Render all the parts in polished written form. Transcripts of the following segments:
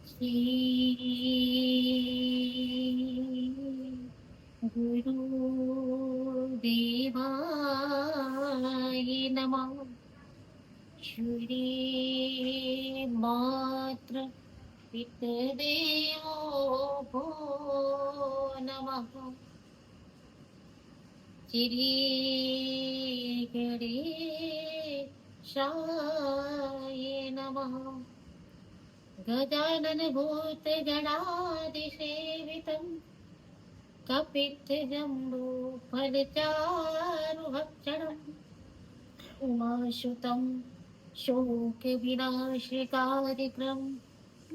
श्री गुरुदेवाय नमः। श्री मात्र पितृदेवो भो नमः। श्री गणेशाय नमः। गजानन भूत गणाधिसेवितं कपित्थजम्बो फलचारुभक्षणम् उमासुतं शोकविनाशकारिक्रं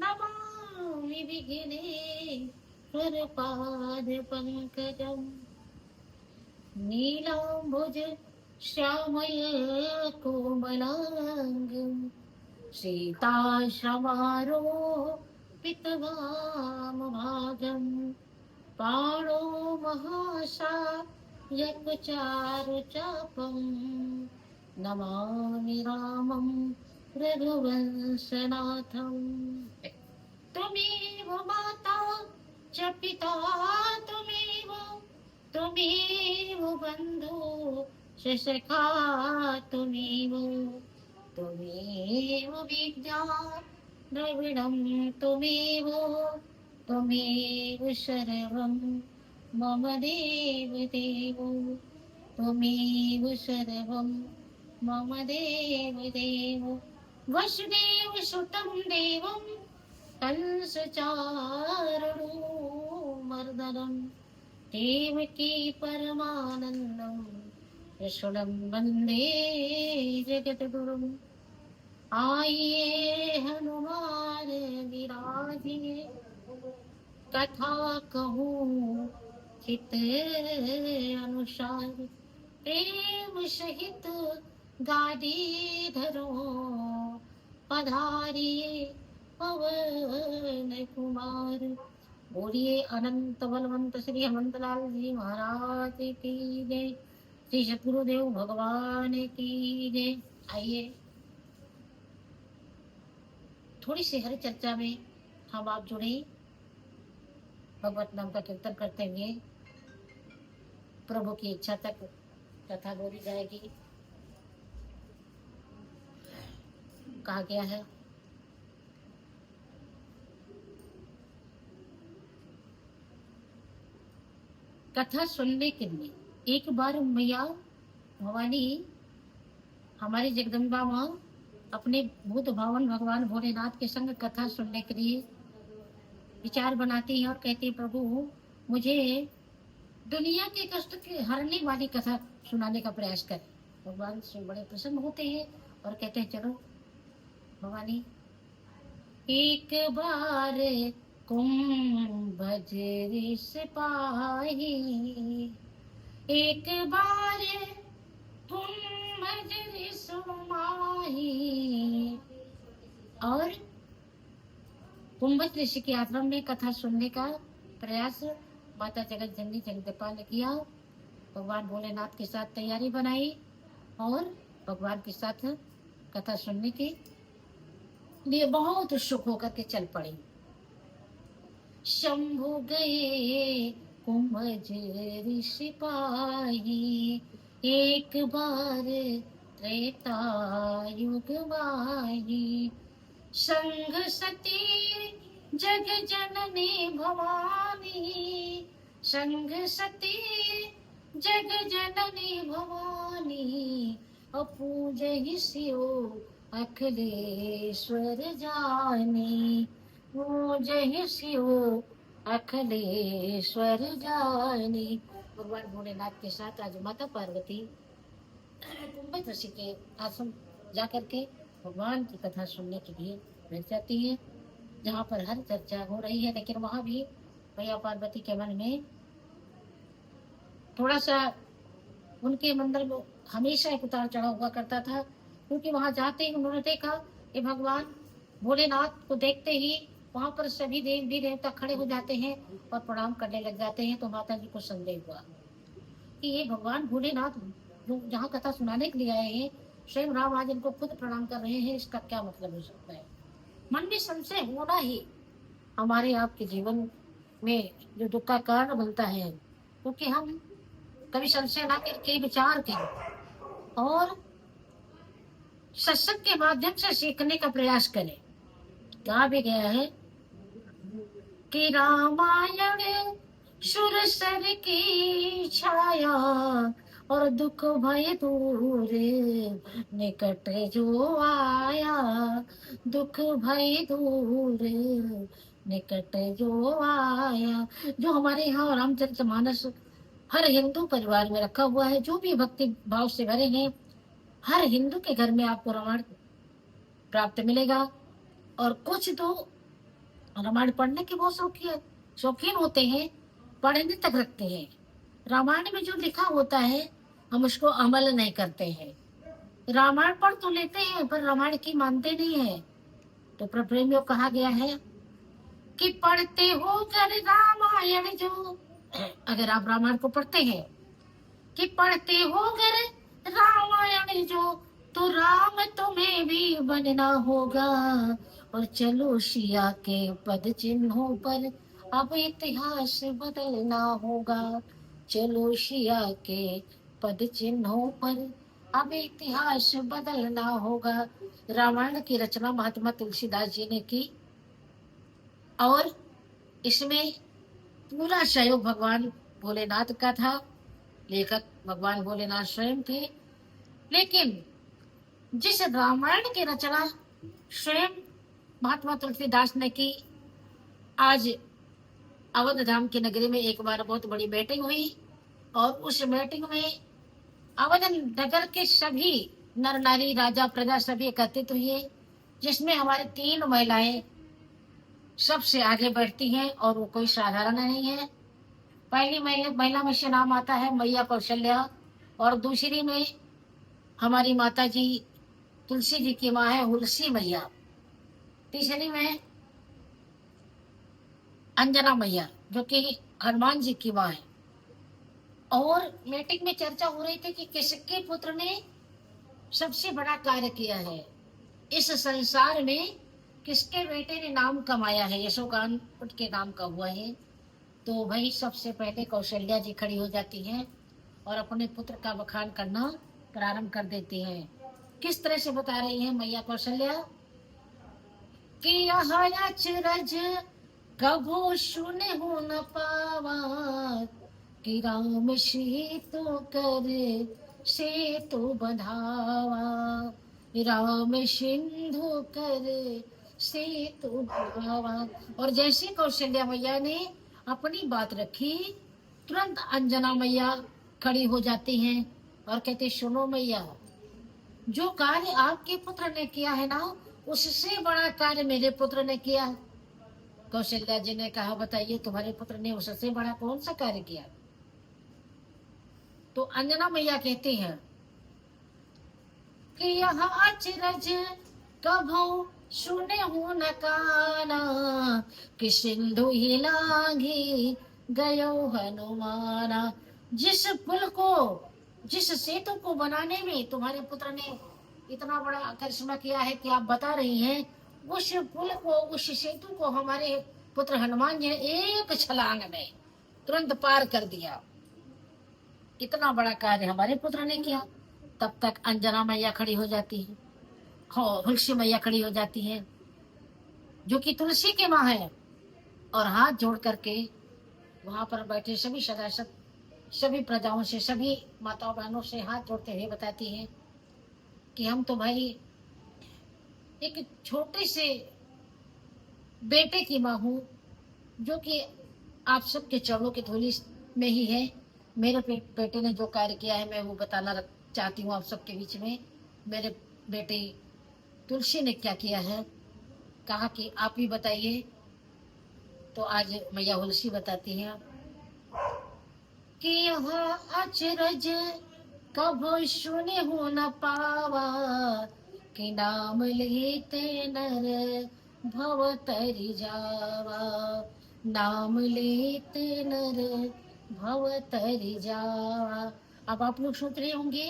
नमामि विघ्नेश्वरपादपङ्कजम्। नीलाम्बुज श्यामलकोमलाङ्गं सीताश्रमारोपितवामभागं पाणो महासायकचारुचापं नमामि रामं रघुवंशनाथम्। त्वमेव माता च पिता त्वमेव बन्धु च सखा त्वमेव विद्या द्रविणं त्वमेव सर्वं मम देवदेवो त्वमेव सर्वं मम देवदेवो। वसुदेव सुतं देवं कंसचारुमर्दनं देवकी परमानन्दं कृष्णं वन्दे जगद्गुरुम्। आइए हनुमान विराजिए कथा कहूँ चित अनुसार प्रेम सहित गादी धरो पधारिए पवन कुमार। बोलिए अनंत बलवंत श्री हनुमंतलाल जी महाराज की जय। श्री सद्गुरुदेव भगवान की जय। आइए थोड़ी सी हरि चर्चा में हम आप जुड़े भगवत नाम का कीर्तन करते हुए प्रभु की इच्छा तक कथा बोली जाएगी। कहा गया है कथा सुनने के लिए। एक बार मैया भवानी हमारी जगदम्बा माँ अपने भूत भावन भगवान भोलेनाथ के संग कथा सुनने के लिए विचार बनाती है और कहती है, प्रभु मुझे दुनिया के कष्ट के हरने वाली कथा सुनाने का प्रयास कर। भगवान से बड़े प्रसन्न होते हैं और कहते हैं, चलो भवानी एक बार कुंभज सिपाही, एक बार कुंभज सुमाही। और कुंभज ऋषि के आश्रम में कथा सुनने का प्रयास माता जगत जननी जगदम्बा ने किया। भगवान भोलेनाथ के साथ तैयारी बनाई और भगवान के साथ कथा सुनने के लिए बहुत सुख होकर के चल पड़ी। शंभु गए कुंभज ऋषि पाही, एक बार त्रेता युग माही। संग सती जग जननी भवानी, संग सती जग जननी भवानी। अपूजहि स्यो अखिलेश्वर जानी, पूजहि स्यो अखिलेश्वर जानी। भगवान भोलेनाथ के साथ आज माता पार्वती कुंभज ऋषि के आश्रम जाकर के भगवान की कथा सुनने के लिए बैठ जाती है, जहाँ पर हर चर्चा हो रही है। लेकिन वहाँ भी मैया पार्वती के मन में थोड़ा सा, उनके मंदिर में हमेशा एक उतार चढ़ाव हुआ करता था, क्योंकि वहां जाते ही उन्होंने देखा कि भगवान भोलेनाथ को देखते ही वहां पर सभी देवी देवता खड़े हो जाते हैं और प्रणाम करने लग जाते हैं। तो माता जी को संदेह हुआ कि ये भगवान भोलेनाथ जो जहाँ कथा सुनाने के लिए आए हैं, स्वयं राम आज इनको खुद प्रणाम कर रहे हैं, इसका क्या मतलब हो सकता है। मन में संशय होना ही हमारे आपके जीवन में जो दुख का कारण बनता है, क्योंकि हम कभी संशय ना करके विचार करें और सत्संग के माध्यम से सीखने का प्रयास करें। कहा भी गया है कि रामायण सुरसर की छाया और दुख भय दूर निकट जो आया, दुख भय दूर निकट जो आया। जो हमारे यहाँ रामचरितमानस हर हिंदू परिवार में रखा हुआ है, जो भी भक्ति भाव से भरे हैं, हर हिंदू के घर में आपको रामायण प्राप्त मिलेगा। और कुछ तो रामायण पढ़ने के बहुत शौकीन होते हैं, पढ़ने तक रखते हैं। रामायण में जो लिखा होता है हम उसको अमल नहीं करते हैं। रामायण पढ़ तो लेते हैं पर रामायण की मानते नहीं है। तो प्रेमियों कहा गया है कि पढ़ते हो अगर रामायण जो, अगर आप रामायण को पढ़ते हैं, कि पढ़ते हो अगर रामायण जो, तो राम तुम्हें भी बनना होगा। और चलो सिया के पद चिन्हों पर अब इतिहास बदलना होगा। चलो सिया के पद चिन्हों पर अब इतिहास बदलना होगा। रामायण की रचना महात्मा तुलसीदास जी ने की और इसमें पूरा सहयोग भगवान भोलेनाथ का था। लेखक भगवान भोलेनाथ स्वयं थे। लेकिन जिस रामायण की रचना स्वयं महात्मा तुलसीदास ने की, आज अवध धाम की नगरी में एक बार बहुत बड़ी मीटिंग हुई और उस मीटिंग में अवध नगर के सभी नर नारी राजा प्रजा सभी एकत्रित हुए, जिसमें हमारी 3 महिलाएं सबसे आगे बढ़ती हैं और वो कोई साधारण नहीं है। पहली महिला में से नाम आता है मैया कौशल्या और दूसरी में हमारी माता जी तुलसी जी की माँ है हुलसी मैया, तीसरी में अंजना मैया जो कि हनुमान जी की माँ है। और मीटिंग में चर्चा हो रही थी कि किसके पुत्र ने सबसे बड़ा कार्य किया है इस संसार में, किसके बेटे ने नाम कमाया है, यशोगान के नाम का हुआ है। तो भाई सबसे पहले कौशल्या जी खड़ी हो जाती हैं और अपने पुत्र का बखान करना प्रारंभ कर देती हैं। किस तरह से बता रही है मैया कौशल्या कि यह अचरज कभो सुने हो न पावा, कि राम सेतु कर सेतु बंधावा, राम सिंधु कर सेतु बंधावा। और जैसे कौशल्या मैया ने अपनी बात रखी, तुरंत अंजना मैया खड़ी हो जाती हैं और कहती सुनो मैया, जो कार्य आपके पुत्र ने किया है ना, उससे बड़ा कार्य मेरे पुत्र ने किया। कौशल्या जी ने कहा बताइए तुम्हारे पुत्र ने उससे बड़ा कौन सा कार्य किया। तो अंजना मैया कहती हैं कि यह अचरज कभो सुने हो न काना, कि सिंधु ही लांघी गयो हनुमाना। जिस पुल को, जिस सेतु को बनाने में तुम्हारे पुत्र ने इतना बड़ा करिश्मा किया है कि आप बता रही हैं, उस पुल को, उस सेतु को हमारे पुत्र हनुमान जी ने एक छलांग में तुरंत पार कर दिया। इतना बड़ा कार्य हमारे पुत्र ने किया। तब तक अंजना मैया खड़ी हो जाती है, हाँ तुलसी मैया खड़ी हो जाती है जो कि तुलसी की माँ है, और हाथ जोड़ करके वहां पर बैठे सभी सदस्य, सभी प्रजाओं से, सभी माताओं बहनों से हाथ जोड़ते हुए बताती हैं कि हम तो भाई एक छोटे से बेटे की माँ हूँ जो कि आप सबके चरणों की धूली में ही है। मेरे बेटे ने जो कार्य किया है मैं वो बताना चाहती हूँ आप सबके बीच में। मेरे बेटे तुलसी ने क्या किया है, कहा कि आप ही बताइए। तो आज मैया तुलसी बताती हैं कि यह अचरज कभो सुने हो न पावा, कि नाम लेते नर भव तरि जावा, नाम लेते नर भव तरि जावा। अब आप लोग सोच रहे होंगे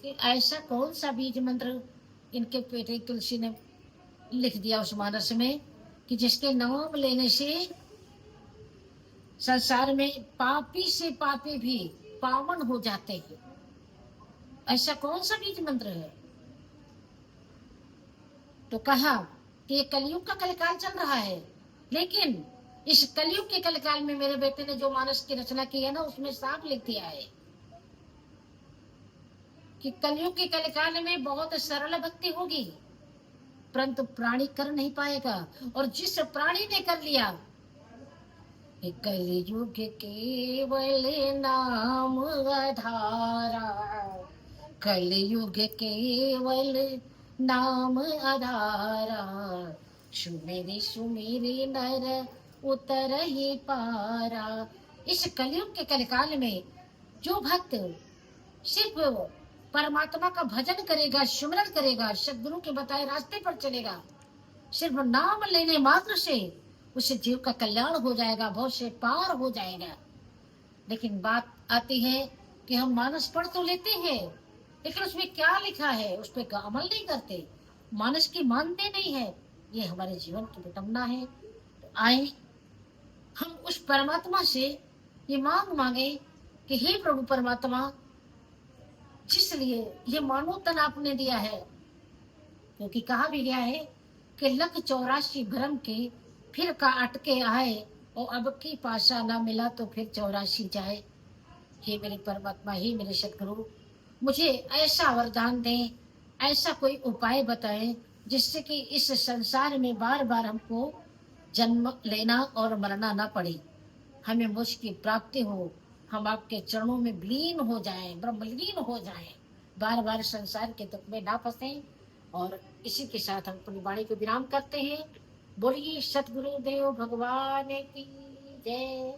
कि ऐसा कौन सा बीज मंत्र इनके बेटे तुलसी ने लिख दिया उस मानस में कि जिसके नाम लेने से संसार में पापी से पापी भी पावन हो जाते हैं। ऐसा कौन सा बीज मंत्र है? तो कहा कि ये कलयुग का कलकाल चल रहा है, लेकिन इस कलयुग के कलकाल में मेरे बेटे ने जो मानस की रचना की है ना, उसमें साफ लिख दिया है कि कलयुग के कलकाल में बहुत सरल भक्ति होगी, परंतु प्राणी कर नहीं पाएगा। और जिस प्राणी ने कर लिया, कलयुग केवल नाम आधारा, कलयुग केवल नाम आधारा, सुमेरी सुमेरी नर उतर ही पारा। इस कलयुग के कलकाल में जो भक्त सिर्फ परमात्मा का भजन करेगा, सुमिरन करेगा, सद्गुरु के बताए रास्ते पर चलेगा, सिर्फ नाम लेने मात्र से उस जीव का कल्याण हो जाएगा, भव से पार हो जाएगा। लेकिन बात आती है कि हम मानस पढ़ तो लेते हैं, लेकिन उसमें क्या लिखा है उस पर अमल नहीं करते, मानस की मानते नहीं है। ये हमारे जीवन की विडंबना है। तो आए हम उस परमात्मा से ये मांगे कि हे प्रभु परमात्मा, जिसलिए ये मानव तन आपने दिया है, क्योंकि कहा भी गया है कि लख 84 भ्रम के फिर का अटके आए, और अब की पाशा ना मिला तो फिर 84 जाए। हे मेरे परमात्मा, हे मेरे सतगुरु, मुझे ऐसा वरदान दें, ऐसा कोई उपाय बताएं जिससे कि इस संसार में बार बार हमको जन्म लेना और मरना ना पड़े, हमें मोक्ष की प्राप्ति हो, हम आपके चरणों में विलीन हो जाएं, ब्रह्मलीन हो जाएं, बार बार संसार के दुख में ना फंसें। और इसी के साथ हम अपनी वाणी को विराम करते हैं। बोलिए सतगुरुदेव भगवान की जय।